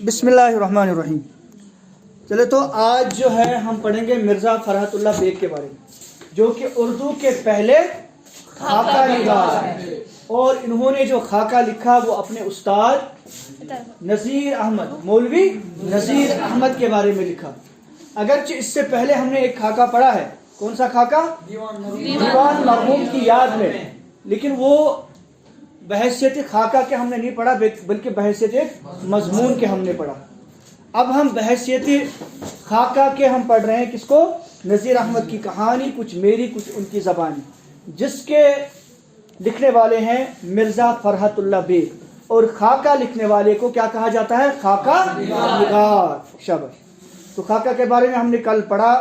بسم اللہ الرحمن الرحیم. چلے تو آج جو ہے ہم پڑھیں گے مرزا فرحت اللہ بیگ کے بارے میں، جو کہ اردو کے پہلے خاکہ نگار ہیں، اور انہوں نے جو خاکہ لکھا وہ اپنے استاد نذیر احمد، مولوی نذیر احمد کے بارے میں لکھا. اگرچہ اس سے پہلے ہم نے ایک خاکہ پڑھا ہے. کون سا خاکہ؟ دیوان مرحوم کی یاد میں، لیکن وہ بحیثیت خاکہ کے ہم نے نہیں پڑھا بلکہ بحیثیت مضمون کے ہم نے پڑھا. اب ہم بحیثیت خاکہ کے ہم پڑھ رہے ہیں کس کو؟ نذیر احمد کی کہانی، کچھ میری کچھ ان کی زبانی، جس کے لکھنے والے ہیں مرزا فرحت اللہ بیگ، اور خاکہ لکھنے والے کو کیا کہا جاتا ہے؟ خاکہ نگار. شاباش. تو خاکہ کے بارے میں ہم نے کل پڑھا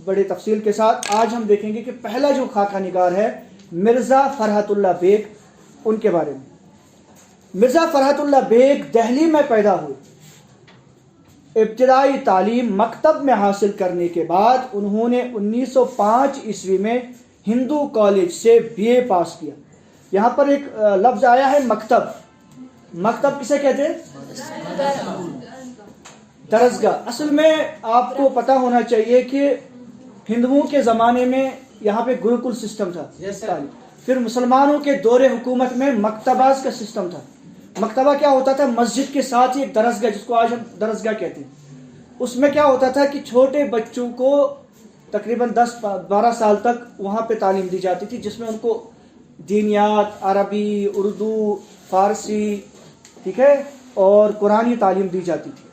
بڑے تفصیل کے ساتھ. آج ہم دیکھیں گے کہ پہلا جو خاکہ نگار ہے مرزا فرحت اللہ بیگ، ان کے بارے میں. مرزا فرحت اللہ بیگ دہلی میں پیدا ہوئے. ابتدائی تعلیم مکتب میں حاصل کرنے کے بعد انہوں نے 1905 عیسوی میں ہندو کالج سے BA پاس کیا. یہاں پر ایک لفظ آیا ہے مکتب. مکتب کسے کہتے ہیں؟ درسگاہ. اصل میں آپ کو پتہ ہونا چاہیے کہ ہندوؤں کے زمانے میں یہاں پہ گروکل سسٹم تھا. پھر مسلمانوں کے دور حکومت میں مکتباز کا سسٹم تھا. مکتبہ کیا ہوتا تھا؟ مسجد کے ساتھ ہی ایک درسگاہ، جس کو آج ہم درسگاہ کہتے ہیں. اس میں کیا ہوتا تھا کہ چھوٹے بچوں کو تقریباً 10-12 سال تک وہاں پہ تعلیم دی جاتی تھی، جس میں ان کو دینیات، عربی، اردو، فارسی، ٹھیک ہے، اور قرآنی تعلیم دی جاتی تھی.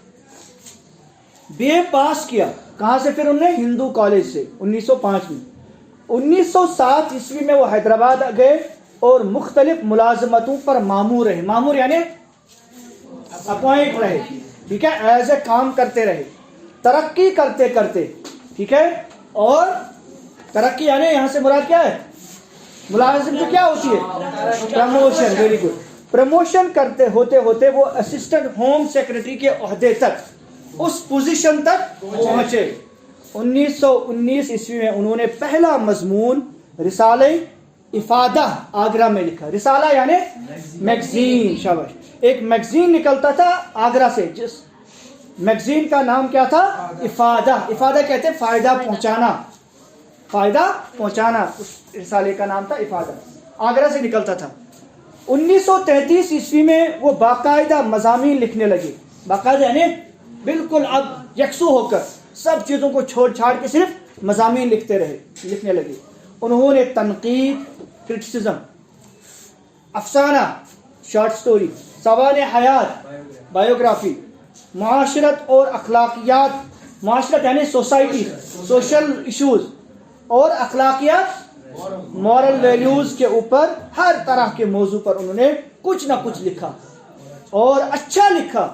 BA پاس کیا. کہاں سے؟ پھر انہوں نے ہندو کالج سے 1905 میں. 1907 عیسوی میں وہ حیدرآباد گئے اور مختلف ملازمتوں پر مامور رہے. مامور یعنی اپوائنٹ رہے، ٹھیک ہے، ایز اے کام کرتے رہے، ترقی کرتے کرتے، ٹھیک ہے. اور ترقی یعنی یہاں سے مراد کیا ہے؟ ملازم تو کیا ہوتی ہے؟ پروموشن. Very good. پروموشن کرتے ہوتے ہوتے وہ اسسٹنٹ ہوم سیکرٹری کے عہدے تک، اس پوزیشن تک پہنچے. 1919 عیسوی میں انہوں نے پہلا مضمون رسالہ افادہ آگرہ میں لکھا. رسالہ یعنی میگزین. شاباش. ایک میگزین نکلتا تھا آگرہ سے، جس میگزین کا نام کیا تھا؟ افادہ. افادہ کہتے ہیں فائدہ پہنچانا، فائدہ پہنچانا. اس رسالے کا نام تھا افادہ. آگرہ سے نکلتا تھا. 1933 عیسوی میں وہ باقاعدہ مضامین لکھنے لگے. باقاعدہ یعنی بالکل اب یکسو ہو کر سب چیزوں کو چھوڑ چھاڑ کے صرف مضامین لکھنے لگے. انہوں نے تنقید، کرٹیسزم، افسانہ، شارٹ سٹوری، سوانح حیات، بایوگرافی، معاشرت اور اخلاقیات. معاشرت یعنی سوسائٹی، سوشل ایشوز، اور اخلاقیات، مورل ویلیوز کے اوپر ہر طرح کے موضوع پر انہوں نے کچھ نہ کچھ لکھا، اور اچھا لکھا.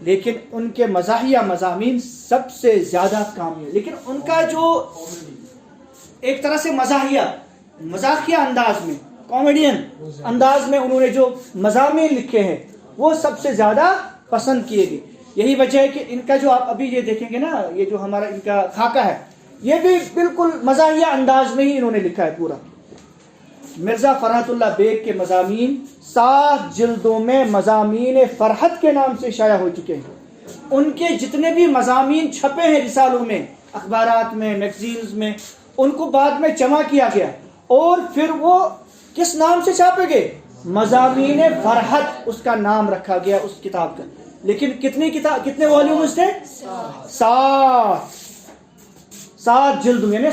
لیکن ان کے مزاحیہ مضامین سب سے زیادہ کامیاب. لیکن ان کا جو ایک طرح سے مزاحیہ انداز میں، کامیڈین انداز میں انہوں نے جو مضامین لکھے ہیں وہ سب سے زیادہ پسند کیے گئے. یہی وجہ ہے کہ ان کا جو آپ ابھی یہ دیکھیں گے نا، یہ جو ہمارا ان کا خاکہ ہے، یہ بھی بالکل مزاحیہ انداز میں ہی انہوں نے لکھا ہے پورا. مرزا فرحت اللہ بیگ کے مضامین 7 جلدوں میں مضامین فرحت کے نام سے شائع ہو چکے ہیں. ان کے جتنے بھی مضامین چھپے ہیں رسالوں میں، اخبارات میں، میگزینز میں، ان کو بعد میں جمع کیا گیا، اور پھر وہ کس نام سے چھاپے گئے؟ مضامین فرحت، اس کا نام رکھا گیا اس کتاب کا. لیکن کتنے والیومز تھے؟ 7 جلد میں، یعنی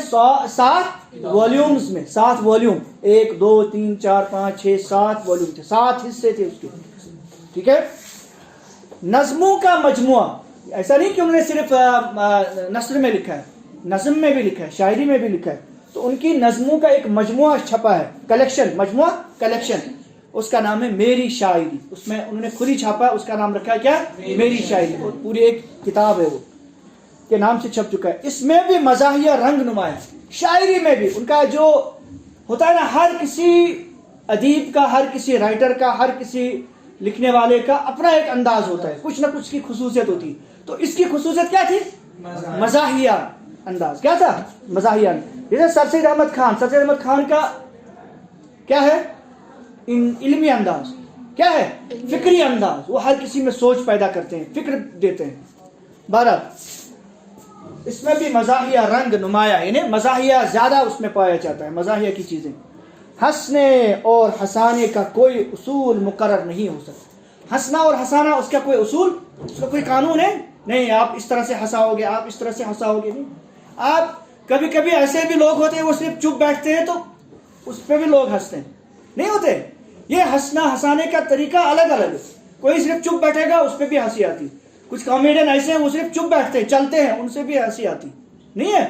7 والیومز میں، 7 والیوم، 1 2 3 4 5 6 7 والیوم تھے، 7 حصے تھے اس کے، ٹھیک ہے. نظموں کا مجموعہ. ایسا نہیں کہ انہوں نے صرف نثر میں لکھا ہے، نظم میں بھی لکھا ہے، شاعری میں بھی لکھا ہے. تو ان کی نظموں کا ایک مجموعہ چھپا ہے، کلیکشن، مجموعہ کلیکشن. اس کا نام ہے میری شاعری. اس میں انہوں نے خود ہی چھاپا، اس کا نام رکھا ہے کیا؟ میری شاعری. اور پوری ایک کتاب ہے وہ کے نام سے چھپ چکا ہے. اس میں بھی مزاحیہ رنگ نما ہے. شاعری میں بھی ان کا جو ہوتا ہے نا، ہر کسی ادیب کا، ہر کسی رائٹر کا، ہر کسی لکھنے والے کا اپنا ایک انداز ہوتا ہے، کچھ نہ کچھ کی خصوصیت ہوتی ہے. تو اس کی خصوصیت کیا تھی؟ مزاحیہ انداز. کیا تھا؟ مزاحیہ. جیسے سر سید احمد خان کا کیا ہے؟ علمی انداز. کیا ہے؟ فکری انداز. وہ ہر کسی میں سوچ پیدا کرتے ہیں, فکر دیتے ہیں. بہرحال اس میں بھی مزاحیہ رنگ نمایاں, یعنی مزاحیہ زیادہ اس میں پایا جاتا ہے, مزاحیہ کی چیزیں. ہنسنے اور ہنسانے کا کوئی اصول مقرر نہیں ہو سکتا. ہنسنا اور ہنسانا اس کا کوئی اصول, اس کا کوئی قانون ہے نہیں. آپ اس طرح سے ہنساؤ گے, آپ اس طرح سے ہنساؤ گے, نہیں. آپ کبھی کبھی ایسے بھی لوگ ہوتے ہیں وہ صرف چپ بیٹھتے ہیں تو اس پہ بھی لوگ ہنستے ہیں, نہیں ہوتے. یہ ہنسنا ہنسانے کا طریقہ الگ الگ ہے. کوئی صرف چپ بیٹھے گا اس پہ بھی ہنسی آتی. کچھ کامیڈین ایسے ہیں وہ صرف چپ بیٹھتے ہیں, چلتے ہیں, ان سے بھی ہنسی آتی نہیں ہے.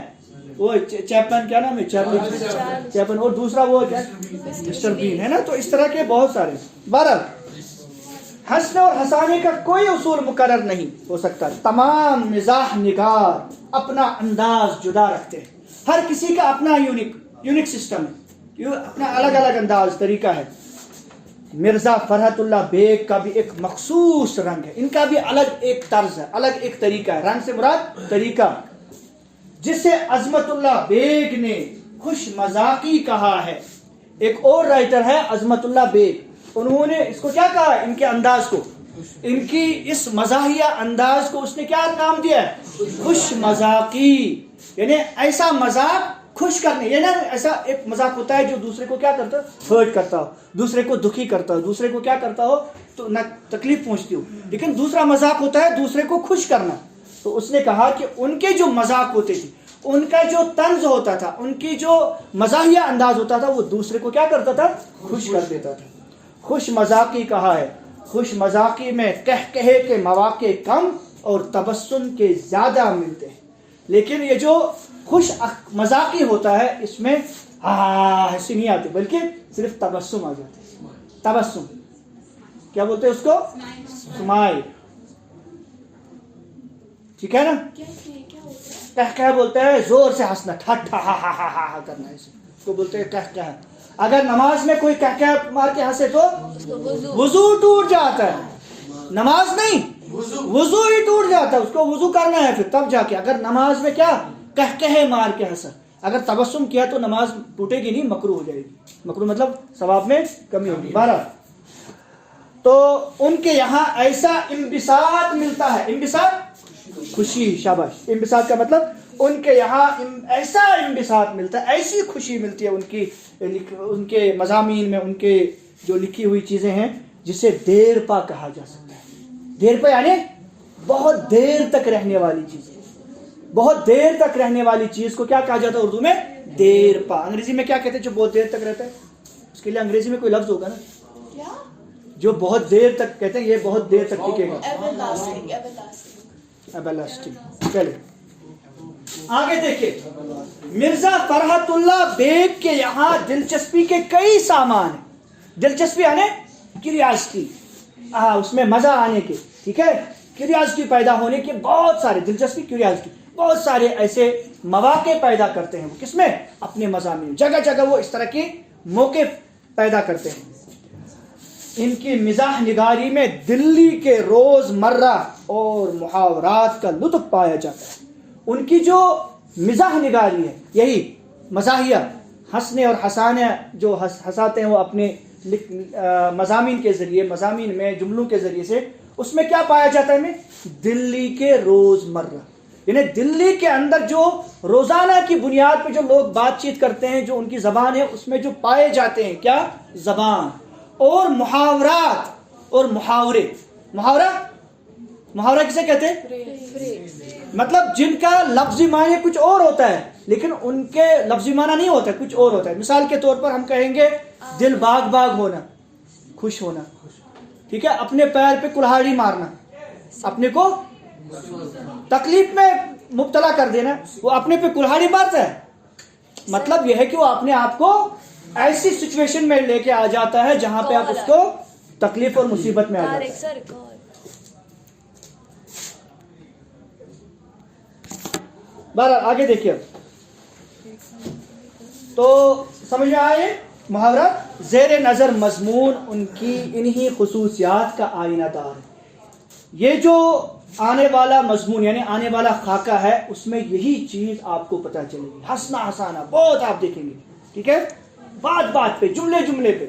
وہ چیپمین, کیا نام ہے, چارلی چیپمین, اور دوسرا وہ کیا مسٹر بین ہے نا. تو اس طرح کے بہت سارے. بہرحال ہنسنے اور ہنسانے کا کوئی اصول مقرر نہیں ہو سکتا. تمام مزاح نگار اپنا انداز جدا رکھتے ہیں. ہر کسی کا اپنا یونیک سسٹم ہے, اپنا الگ الگ انداز, طریقہ ہے. مرزا فرحت اللہ بیگ کا بھی ایک مخصوص رنگ ہے. ان کا بھی الگ ایک طرز ہے, الگ ایک طریقہ ہے. رنگ سے مراد طریقہ, جسے عظمت اللہ بیگ نے خوش مذاقی کہا ہے. ایک اور رائٹر ہے عظمت اللہ بیگ, انہوں نے اس کو کیا کہا ہے, ان کے انداز کو, ان کی اس مزاحیہ انداز کو اس نے کیا نام دیا ہے, خوش مذاقی. یعنی ایسا مذاق خوش کرنے, یہ نا ایسا ایک مذاق ہوتا ہے جو دوسرے کو کیا کرتا ہے, ہرٹ کرتا ہو, دوسرے کو دکھی کرتا ہو, دوسرے کو کیا کرتا ہو تو نہ تکلیف پہنچتی ہو. لیکن دوسرا مذاق ہوتا ہے دوسرے کو خوش کرنا. تو اس نے کہا کہ ان کے جو مذاق ہوتے تھے, ان کا جو طنز ہوتا تھا, ان کی جو مزاحیہ انداز ہوتا تھا, وہ دوسرے کو کیا کرتا تھا, خوش کر دیتا تھا. خوش مذاقی کہا ہے. خوش مذاقی میں کہے کے مواقع کم اور تبسم کے زیادہ ملتے ہیں. لیکن یہ جو خوش مذاقی ہوتا ہے اس میں ہنسی نہیں آتی, بلکہ صرف تبسم آ جاتا ہے. تبسم کیا بولتے ہیں اس کو, اسمائل, ٹھیک ہے نا. کہہ بولتے ہیں زور سے ہنسنا, ٹھٹ ہا کرنا, اس کو بولتے ہیں کہہ. اگر نماز میں کوئی کہہ مار کے ہنسے تو وضو ٹوٹ جاتا ہے. نماز نہیں, وضو ہی ٹوٹ جاتا ہے. اس کو وضو کرنا ہے پھر تب جا کے. اگر نماز میں کیا کہہ مار کے ہنسا, اگر تبسم کیا تو نماز ٹوٹے گی نہیں, مکروہ ہو جائے گی. مکروہ مطلب ثواب میں کمی ہوگی. 12 تو ان کے یہاں ایسا انبساط ملتا ہے. انبساط خوشی, شاباش. انبساط کا مطلب ان کے یہاں ایسا انبساط ملتا ہے, ایسی خوشی ملتی ہے ان کے مضامین میں, ان کے جو لکھی ہوئی چیزیں ہیں, جسے دیر پا کہا جا سکتا ہے. دیر پا یعنی بہت دیر تک رہنے والی چیز. بہت دیر تک رہنے والی چیز کو کیا کہا جاتا ہے اردو میں, دیر پا. انگریزی میں کیا کہتے ہیں جو بہت دیر تک رہتا ہے, اس کے لیے انگریزی میں کوئی لفظ ہوگا نا, جو بہت دیر تک کہتے ہیں, یہ بہت دیر تک ٹکے گا. ایورلاسٹنگ. چلے آگے دیکھیں. مرزا فرحت اللہ بیگ کے یہاں دلچسپی کے کئی سامان ہیں. دلچسپی یعنی کیوریاسٹی, اس میں مزہ آنے کے, ٹھیک ہے, کیوریاسٹی پیدا ہونے کے بہت سارے, دلچسپی کیوریاسٹی, بہت سارے ایسے مواقع پیدا کرتے ہیں وہ. کس میں, اپنے مضامین. جگہ جگہ وہ اس طرح کے موقع پیدا کرتے ہیں. ان کی مزاح نگاری میں دلی کے روز مرہ اور محاورات کا لطف پایا جاتا ہے. ان کی جو مزاح نگاری ہے, یہی مزاحیہ, ہنسنے اور ہنسانے, جو ہنساتے ہیں وہ اپنے مضامین کے ذریعے, مضامین میں جملوں کے ذریعے سے, اس میں کیا پایا جاتا ہے, دلی کے روز مرہ, یعنی دلی کے اندر جو روزانہ کی بنیاد پہ جو لوگ بات چیت کرتے ہیں, جو ان کی زبان ہے, اس میں جو پائے جاتے ہیں کیا, زبان, اور محاورات اور محاورے. محاورہ کسے کہتے ہیں, مطلب جن کا لفظی معنی کچھ اور ہوتا ہے لیکن ان کے لفظی معنی نہیں ہوتا ہے, کچھ اور ہوتا ہے. مثال کے طور پر ہم کہیں گے دل باغ باغ ہونا, خوش ہونا, ٹھیک ہے. اپنے پیر پہ کلہاڑی مارنا, اپنے کو تکلیف میں مبتلا کر دینا, وہ اپنے پہ کلہاڑی مارتا ہے. مطلب یہ ہے کہ وہ اپنے آپ کو ایسی سچویشن میں لے کے آ جاتا ہے جہاں پہ آپ اس کو تکلیف اور مصیبت میں آ جاتا ہے. بہرحال آگے دیکھیے. تو سمجھ میں آئے محاورہ. زیر نظر مضمون ان کی انہی خصوصیات کا آئینہ دار ہے. یہ جو آنے والا مضمون یعنی آنے والا خاکہ ہے, اس میں یہی چیز آپ کو پتہ چلے گی. ہنسنا ہنسانا بہت آپ دیکھیں گے, ٹھیک ہے, بات بات پہ, جملے جملے پہ.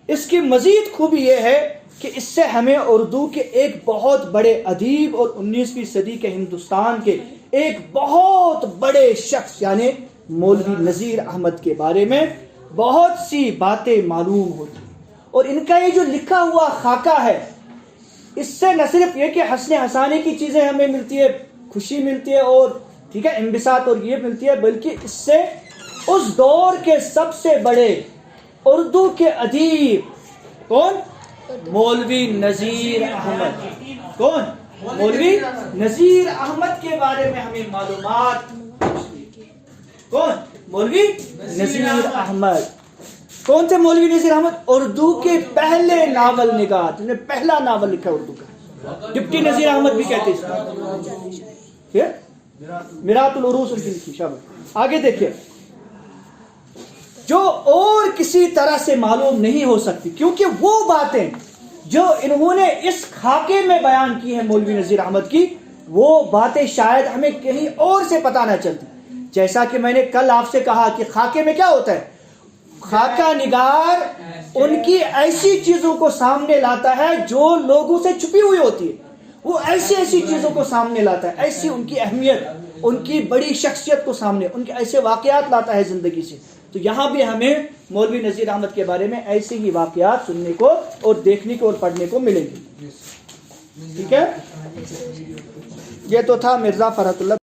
اس کی مزید خوبی یہ ہے کہ اس سے ہمیں اردو کے ایک بہت بڑے ادیب اور 19ویں صدی کے ہندوستان کے ایک بہت بڑے شخص یعنی مولوی نذیر احمد کے بارے میں بہت سی باتیں معلوم ہوتی. اور ان کا یہ جو لکھا ہوا خاکہ ہے، اس سے نہ صرف یہ کہ حسن حسانی کی چیزیں ہمیں ملتی ہے، خوشی ملتی ہے اور ٹھیک ہے انبساط اور یہ ملتی ہے، بلکہ اس سے اس دور کے سب سے بڑے اردو کے ادیب کون؟ مولوی نذیر احمد. کون؟ مولوی نذیر احمد کے بارے میں ہمیں معلومات. کون؟ مولوی نذیر احمد. کون سے مولوی نذیر احمد؟ اردو کے پہلے ناول نگار، جنہوں نے پہلا ناول لکھا اردو کا. ڈپٹی نذیر احمد بھی کہتے ہیں. میرات العروس ان کی لکھی. شاباش. آگے دیکھیے، جو اور کسی طرح سے معلوم نہیں ہو سکتی، کیونکہ وہ باتیں جو انہوں نے اس خاکے میں بیان کی ہیں مولوی نذیر احمد کی، وہ باتیں شاید ہمیں کہیں اور سے پتہ نہ چلتی. جیسا کہ میں نے کل آپ سے کہا کہ خاکے میں کیا ہوتا ہے، خاکہ نگار ان کی ایسی چیزوں کو سامنے لاتا ہے جو لوگوں سے چھپی ہوئی ہوتی ہے. وہ ایسی ایسی چیزوں کو سامنے لاتا ہے، ایسی ان کی اہمیت، ان کی بڑی شخصیت کو سامنے، ان کے ایسے واقعات لاتا ہے زندگی سے. تو یہاں بھی ہمیں مولوی نذیر احمد کے بارے میں ایسے ہی واقعات سننے کو اور دیکھنے کو اور پڑھنے کو ملیں گے. ٹھیک ہے، یہ تو تھا مرزا فرحت اللہ